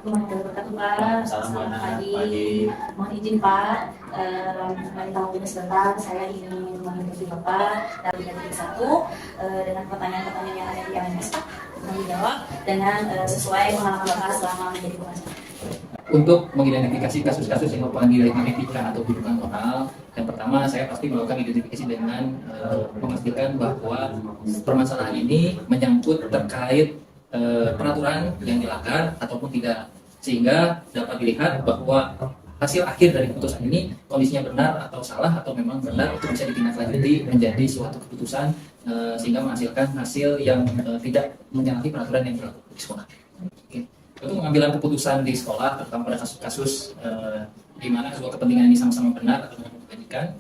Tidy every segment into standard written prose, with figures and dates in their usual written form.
Assalamualaikum warahmatullahi wabarakatuh, Pak. Selamat pagi. Mohon izin Pak, minta waktunya sebentar. Saya ingin menginterview Bapak dari Galeri 1 dengan pertanyaan-pertanyaan yang ada di LMS, Pak. Mohon dijawab dengan sesuai pengalaman Bapak selama menjadi pengajar. Untuk mengidentifikasi kasus-kasus yang merupakan nilai etika atau hubungan moral, yang pertama saya pasti melakukan identifikasi dengan memastikan bahwa permasalahan ini menyangkut terkait peraturan yang dilanggar ataupun tidak, sehingga dapat dilihat bahwa hasil akhir dari keputusan ini kondisinya benar atau salah, atau memang benar itu bisa ditindaklanjuti menjadi suatu keputusan sehingga menghasilkan hasil yang tidak menyalahi peraturan yang berlaku di sekolah. Untuk pengambilan keputusan di sekolah, terutama pada kasus-kasus di mana sebuah kepentingan ini sama-sama benar atau membagikan,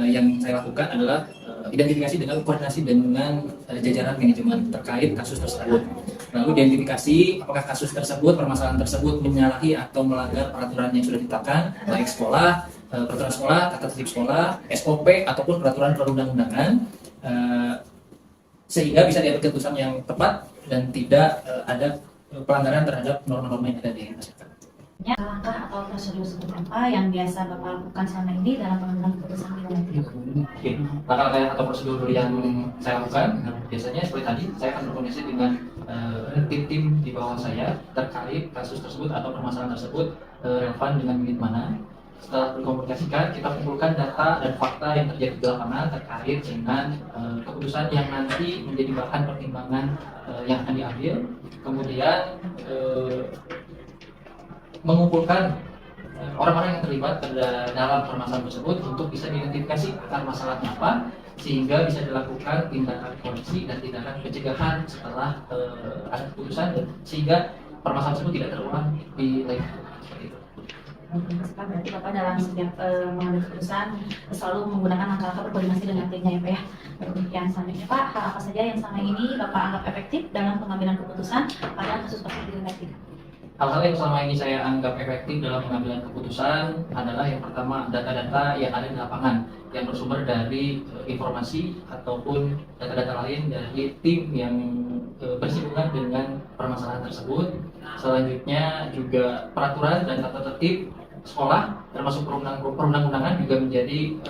yang saya lakukan adalah identifikasi dengan koordinasi dengan jajaran manajemen terkait kasus tersebut. Lalu identifikasi apakah kasus tersebut, permasalahan tersebut menyalahi atau melanggar peraturan yang sudah ditetapkan, baik sekolah, peraturan sekolah, tata tertib sekolah, SOP ataupun peraturan perundang-undangan, sehingga bisa diambil keputusan yang tepat dan tidak ada pelanggaran terhadap norma-norma yang ada di masyarakat. Langkah atau prosedur seperti apa yang biasa Bapak lakukan selama ini dalam pengambilan keputusan di Langkah atau prosedur yang saya lakukan biasanya seperti tadi, saya akan berkoordinasi dengan tim-tim di bawah saya terkait kasus tersebut atau permasalahan tersebut relevan dengan unit mana. Setelah berkomunikasikan, kita kumpulkan data dan fakta yang terjadi di lapangan terkait dengan keputusan yang nanti menjadi bahan pertimbangan yang akan diambil. Kemudian mengumpulkan orang-orang yang terlibat dalam permasalahan tersebut untuk bisa diidentifikasi akar masalahnya apa, sehingga bisa dilakukan tindakan koreksi dan tindakan pencegahan setelah ada keputusan, sehingga permasalahan tersebut tidak terulang di lain waktu. Berarti Bapak dalam setiap mengambil keputusan selalu menggunakan langkah-langkah berkoordinasi dengan timnya ya Pak ya. Demikian selanjutnya Pak, hal apa saja yang selama ini Bapak anggap efektif dalam pengambilan keputusan pada kasus-kasus di United? Hal-hal yang selama ini saya anggap efektif dalam pengambilan keputusan adalah yang pertama, data-data yang ada di lapangan yang bersumber dari informasi ataupun data-data lain dari tim yang bersinggungan dengan permasalahan tersebut. Selanjutnya juga peraturan dan tata tertib sekolah termasuk perundang-undangan juga menjadi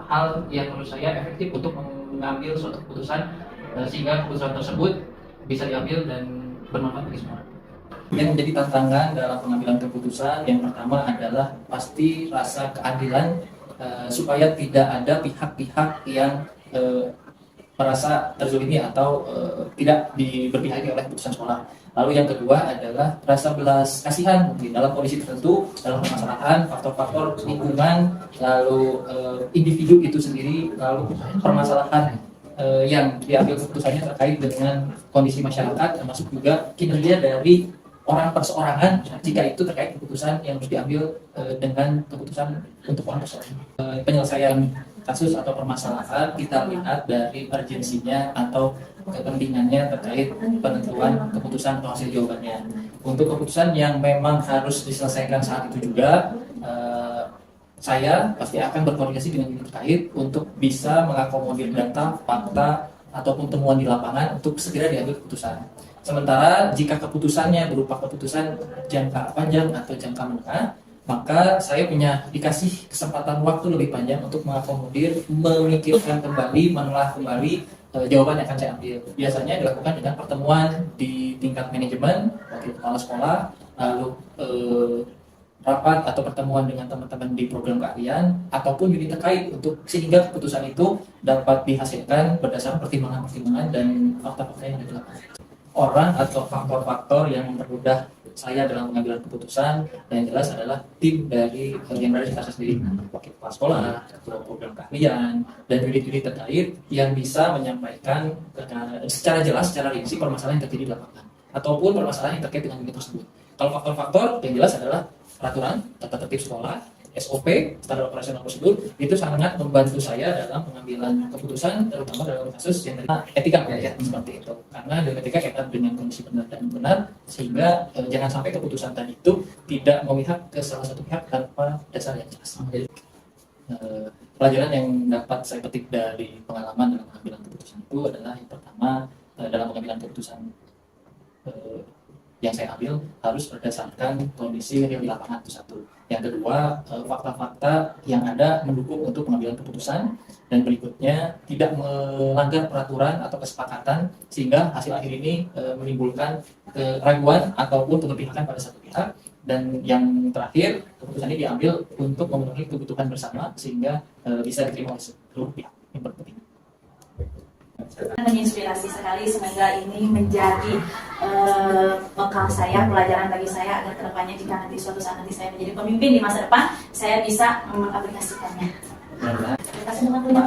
hal yang menurut saya efektif untuk mengambil suatu keputusan sehingga keputusan tersebut bisa diambil dan bermanfaat bagi semua. Yang menjadi tantangan dalam pengambilan keputusan yang pertama adalah pasti rasa keadilan, supaya tidak ada pihak-pihak yang merasa terzolimi atau tidak berpihak oleh keputusan sekolah. Lalu yang kedua adalah rasa belas kasihan mungkin dalam kondisi tertentu, dalam permasalahan, faktor-faktor lingkungan, lalu individu itu sendiri, lalu permasalahan yang diambil keputusannya terkait dengan kondisi masyarakat, termasuk juga kinerja dari orang perseorangan jika itu terkait keputusan yang harus diambil dengan keputusan untuk orang perseorangan. Penyelesaian kasus atau permasalahan kita lihat dari urgensinya atau kepentingannya terkait penentuan keputusan atau hasil jawabannya. Untuk keputusan yang memang harus diselesaikan saat itu juga, saya pasti akan berkoordinasi dengan unit terkait untuk bisa mengakomodir data, fakta, ataupun temuan di lapangan untuk segera diambil keputusan. Sementara jika keputusannya berupa keputusan jangka panjang atau jangka menengah, maka saya dikasih kesempatan waktu lebih panjang untuk mengakomodir, memikirkan kembali, menelaah kembali jawaban yang akan saya ambil. Biasanya dilakukan dengan pertemuan di tingkat manajemen, wakil kepala sekolah, lalu rapat atau pertemuan dengan teman-teman di program keahlian ataupun unit terkait sehingga keputusan itu dapat dihasilkan berdasarkan pertimbangan-pertimbangan dan fakta-fakta yang ada di lapangan. Orang atau faktor-faktor yang mempermudah saya dalam pengambilan keputusan yang jelas adalah tim dari yang berada di atas sendiri, wakil kepala sekolah, ketua program keahlian, dan unit-unit terkait yang bisa menyampaikan secara jelas, secara rinci permasalahan yang terjadi di lapangan ataupun permasalahan yang terkait dengan unit tersebut. Kalau faktor-faktor yang jelas adalah peraturan, tata tertib sekolah, SOP, standar operasional prosedur, itu sangat membantu saya dalam pengambilan keputusan, terutama dalam kasus yang etika ya, seperti itu. Karena dalam etika kaitan dengan kondisi benar dan benar, sehingga jangan sampai keputusan tadi itu tidak memihak ke salah satu pihak tanpa dasar yang jelas. Jadi, pelajaran yang dapat saya petik dari pengalaman dalam pengambilan keputusan itu adalah yang pertama, dalam pengambilan keputusan yang saya ambil harus berdasarkan kondisi real di lapangan, itu satu. Yang kedua, fakta-fakta yang ada mendukung untuk pengambilan keputusan, dan berikutnya tidak melanggar peraturan atau kesepakatan sehingga hasil akhir ini menimbulkan keraguan ataupun keberpihakan pada satu pihak. Dan yang terakhir, keputusan ini diambil untuk memenuhi kebutuhan bersama sehingga bisa diterima oleh seluruh pihak. Yang penting. Menginspirasi sekali, semoga ini menjadi bekal saya, pelajaran bagi saya agar kedepannya jika nanti suatu saat nanti saya menjadi pemimpin di masa depan, saya bisa mengaplikasikannya. Terima kasih teman-teman.